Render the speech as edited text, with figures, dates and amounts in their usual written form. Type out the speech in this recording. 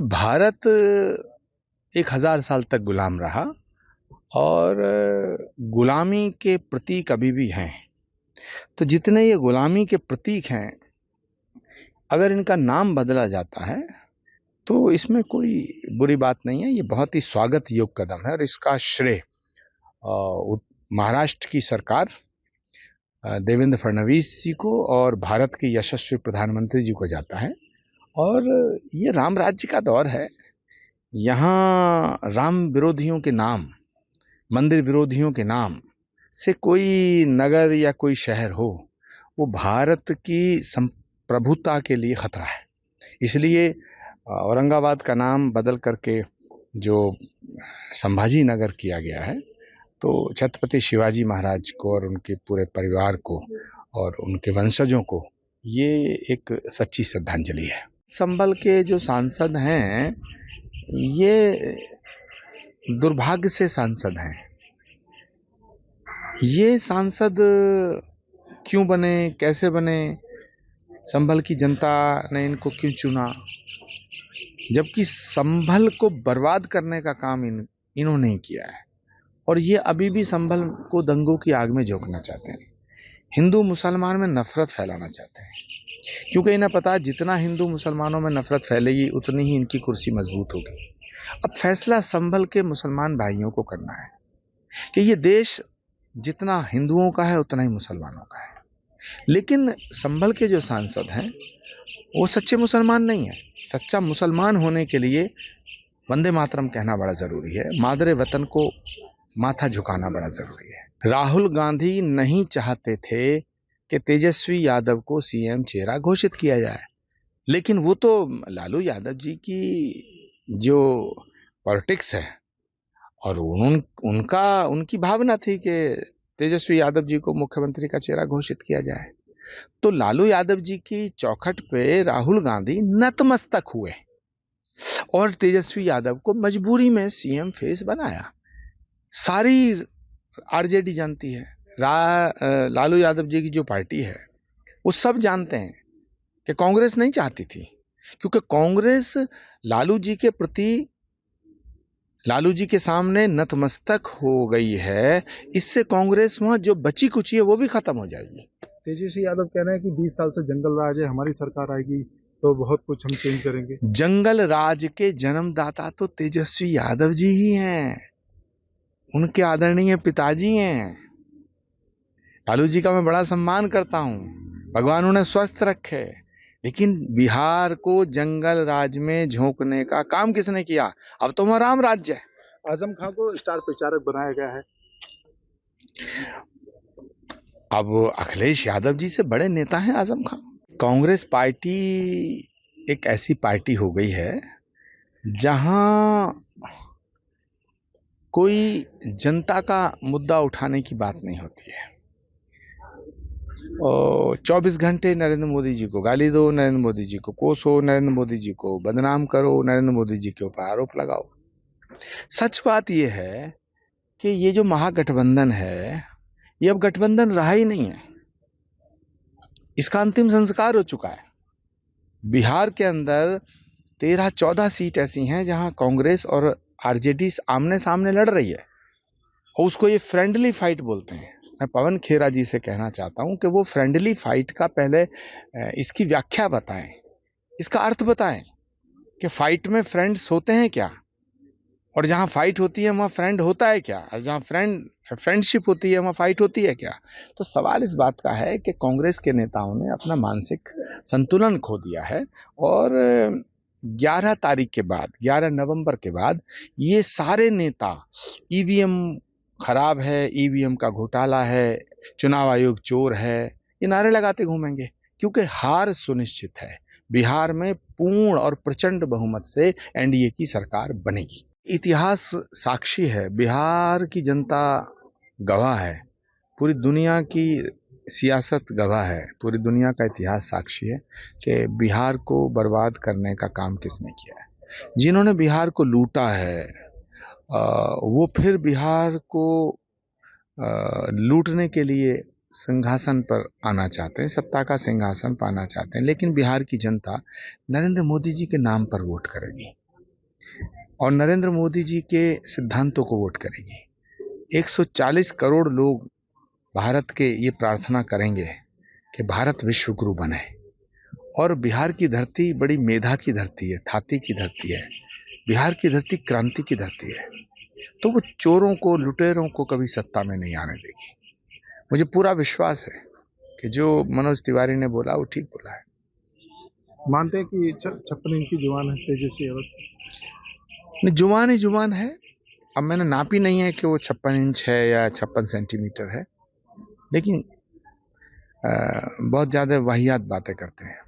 भारत 1000 साल तक गुलाम रहा और गुलामी के प्रतीक अभी भी हैं। तो जितने ये गुलामी के प्रतीक हैं, अगर इनका नाम बदला जाता है तो इसमें कोई बुरी बात नहीं है। ये बहुत ही स्वागत योग्य कदम है और इसका श्रेय महाराष्ट्र की सरकार, देवेंद्र फडणवीस जी को और भारत के यशस्वी प्रधानमंत्री जी को जाता है। और ये राम राज्य का दौर है। यहाँ राम विरोधियों के नाम, मंदिर विरोधियों के नाम से कोई नगर या कोई शहर हो, वो भारत की संप्रभुता के लिए खतरा है। इसलिए औरंगाबाद का नाम बदल करके जो संभाजी नगर किया गया है, तो छत्रपति शिवाजी महाराज को और उनके पूरे परिवार को और उनके वंशजों को ये एक सच्ची श्रद्धांजलि है। संभल के जो सांसद हैं, ये दुर्भाग्य से सांसद हैं। ये सांसद क्यों बने, कैसे बने, संभल की जनता ने इनको क्यों चुना, जबकि संभल को बर्बाद करने का काम इन्होंने ही किया है। और ये अभी भी संभल को दंगों की आग में झोंकना चाहते हैं। हिंदू मुसलमान में नफरत फैलाना चाहते हैं, क्योंकि इन्हें पता है जितना हिंदू मुसलमानों में नफरत फैलेगी उतनी ही इनकी कुर्सी मजबूत होगी। अब फैसला संभल के मुसलमान भाइयों को करना है कि ये देश जितना हिंदुओं का है उतना ही मुसलमानों का है। लेकिन संभल के जो सांसद हैं वो सच्चे मुसलमान नहीं है। सच्चा मुसलमान होने के लिए वंदे मातरम कहना बड़ा जरूरी है, मादरे वतन को माथा झुकाना बड़ा जरूरी है। राहुल गांधी नहीं चाहते थे कि तेजस्वी यादव को सीएम चेहरा घोषित किया जाए, लेकिन वो तो लालू यादव जी की जो पॉलिटिक्स है और उनकी भावना थी कि तेजस्वी यादव जी को मुख्यमंत्री का चेहरा घोषित किया जाए। तो लालू यादव जी की चौखट पे राहुल गांधी नतमस्तक हुए और तेजस्वी यादव को मजबूरी में सीएम फेस बनाया। सारी आरजेडी जानती है, लालू यादव जी की जो पार्टी है वो सब जानते हैं कि कांग्रेस नहीं चाहती थी, क्योंकि कांग्रेस लालू जी के प्रति, लालू जी के सामने नतमस्तक हो गई है। इससे कांग्रेस वहां जो बची कुची है वो भी खत्म हो जाएगी। तेजस्वी यादव कह रहे हैं कि 20 साल से जंगल राज है, हमारी सरकार आएगी तो बहुत कुछ हम चेंज करेंगे। जंगल राज के जन्मदाता तो तेजस्वी यादव जी ही हैं, उनके आदरणीय पिताजी हैं। लालू जी का मैं बड़ा सम्मान करता हूं, भगवान उन्हें स्वस्थ रखे, लेकिन बिहार को जंगल राज में झोंकने का काम किसने किया? अब तो वहां राम राज्य है। आजम खान को स्टार प्रचारक बनाया गया है। अब अखिलेश यादव जी से बड़े नेता हैं आजम खान। कांग्रेस पार्टी एक ऐसी पार्टी हो गई है जहां कोई जनता का मुद्दा उठाने की बात नहीं होती है। और 24 घंटे नरेंद्र मोदी जी को गाली दो, नरेंद्र मोदी जी को कोसो, नरेंद्र मोदी जी को बदनाम करो, नरेंद्र मोदी जी के ऊपर आरोप लगाओ। सच बात यह है कि ये जो महागठबंधन है, ये अब गठबंधन रहा ही नहीं है। इसका अंतिम संस्कार हो चुका है। बिहार के अंदर 13-14 सीट ऐसी हैं जहां कांग्रेस और आरजेडी आमने सामने लड़ रही है, और उसको ये फ्रेंडली फाइट बोलते हैं। मैं पवन खेरा जी से कहना चाहता हूं कि वो फ्रेंडली फाइट का पहले इसकी व्याख्या बताएं, इसका अर्थ बताएं कि फाइट में फ्रेंड्स होते हैं क्या, और जहां फाइट होती है वहां फ्रेंड होता है क्या, और जहां फ्रेंडशिप होती है वहां फाइट होती है क्या। तो सवाल इस बात का है कि कांग्रेस के नेताओं ने अपना मानसिक संतुलन खो दिया है, और 11 तारीख के बाद, 11 नवंबर के बाद ये सारे नेता ईवीएम खराब है, ईवीएम का घोटाला है, चुनाव आयोग चोर है, ये नारे लगाते घूमेंगे, क्योंकि हार सुनिश्चित है। बिहार में पूर्ण और प्रचंड बहुमत से एनडीए की सरकार बनेगी। इतिहास साक्षी है, बिहार की जनता गवाह है, पूरी दुनिया की सियासत गवाह है, पूरी दुनिया का इतिहास साक्षी है कि बिहार को बर्बाद करने का काम किसने किया है। जिन्होंने बिहार को लूटा है वो फिर बिहार को लूटने के लिए सिंहासन पर आना चाहते हैं, सत्ता का सिंहासन पाना चाहते हैं। लेकिन बिहार की जनता नरेंद्र मोदी जी के नाम पर वोट करेगी। और नरेंद्र मोदी जी के सिद्धांतों को वोट करेगी। 140 करोड़ लोग भारत के ये प्रार्थना करेंगे कि भारत विश्व गुरु बने। और बिहार की धरती बड़ी मेधा की धरती है, थाती की धरती है। बिहार की धरती क्रांति की धरती है। तो वो चोरों को, लुटेरों को कभी सत्ता में नहीं आने देगी। मुझे पूरा विश्वास है कि जो मनोज तिवारी ने बोला वो ठीक बोला है। मानते हैं कि 56 इंच की जुबान है तेजस्वी यादव? नहीं, जुबान ही जुबान है। अब मैंने नापी नहीं है कि वो 56 इंच है या 56 सेंटीमीटर है, लेकिन बहुत ज्यादा वाहियात बातें करते हैं।